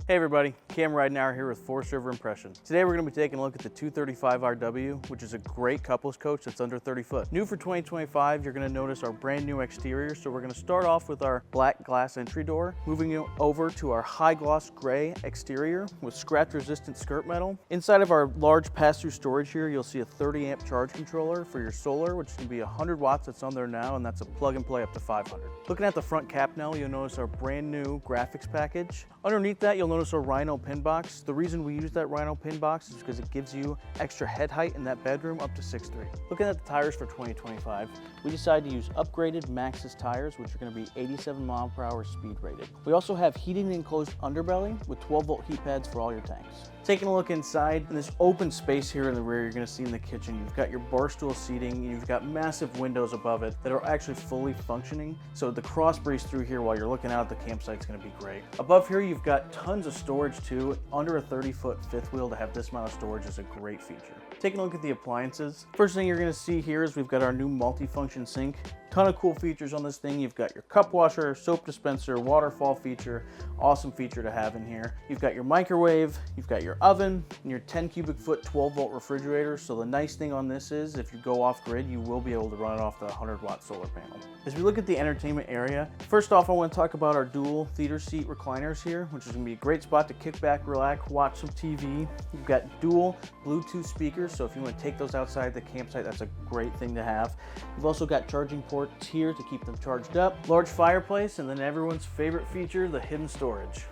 Hey everybody, Cam Ridenauer here with Forest River Impression. Today we're going to be taking a look at the 235RW, which is a great couples coach that's under 30 foot. New for 2025, you're going to notice our brand new exterior. So we're going to start off with our black glass entry door, moving over to our high gloss gray exterior with scratch resistant skirt metal. Inside of our large pass-through storage here, you'll see a 30 amp charge controller for your solar, which can be 100 watts that's on there now, and that's a plug and play up to 500. Looking at the front cap now, you'll notice our brand new graphics package. Underneath that, you'll notice a Rhino pin box. The reason we use that Rhino pin box is because it gives you extra head height in that bedroom up to 6'3". Looking at the tires for 2025, we decided to use upgraded Maxxis tires, which are going to be 87 mile/hour speed rated. We also have heated and enclosed underbelly with 12-volt heat pads for all your tanks. Taking a look inside, in this open space here in the rear, you're going to see in the kitchen, you've got your bar stool seating, you've got massive windows above it that are actually fully functioning. So the cross breeze through here while you're looking out at the campsite is going to be great. Above here, you've got tons of storage too. Under a 30-foot fifth wheel to have this amount of storage is a great feature. Taking a look at the appliances, first thing you're going to see here is we've got our new multi-function sink. Ton of cool features on this thing. You've got your cup washer, soap dispenser, waterfall feature, awesome feature to have in here. You've got your microwave, you've got your oven, and your 10 cubic foot 12-volt refrigerator. So the nice thing on this is if you go off grid, you will be able to run it off the 100-watt solar panel. As we look at the entertainment area, first off I want to talk about our dual theater seat recliners here, which is going to be a great spot to kick back, relax, watch some TV. You've got dual Bluetooth speakers, so if you want to take those outside the campsite, that's a great thing to have. You've also got charging ports here to keep them charged up, large fireplace, and then everyone's favorite feature, the hidden storage.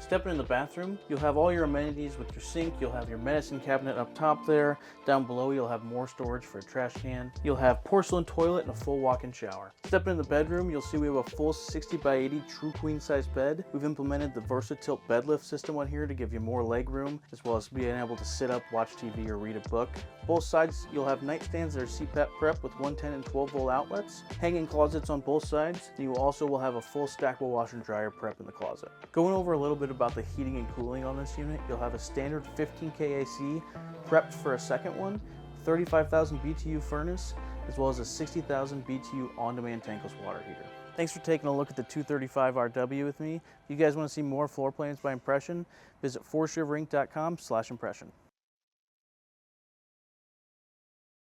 Stepping in the bathroom, you'll have all your amenities with your sink, you'll have your medicine cabinet up top there, down below you'll have more storage for a trash can, you'll have porcelain toilet and a full walk-in shower. Stepping in the bedroom, you'll see we have a full 60 by 80 true queen size bed. We've implemented the VersaTilt bed lift system on here to give you more leg room, as well as being able to sit up, watch TV, or read a book. Both sides, you'll have nightstands that are CPAP prep with 110 and 12 volt outlets, hanging closets on both sides, and you also will have a full stackable washer and dryer prep in the closet. Going over a little bit about the heating and cooling on this unit, you'll have a standard 15K AC prepped for a second one, 35,000 BTU furnace, as well as a 60,000 BTU on-demand tankless water heater. Thanks for taking a look at the 235RW with me. If you guys want to see more floor plans by Impression, visit forestriverinc.com/impression.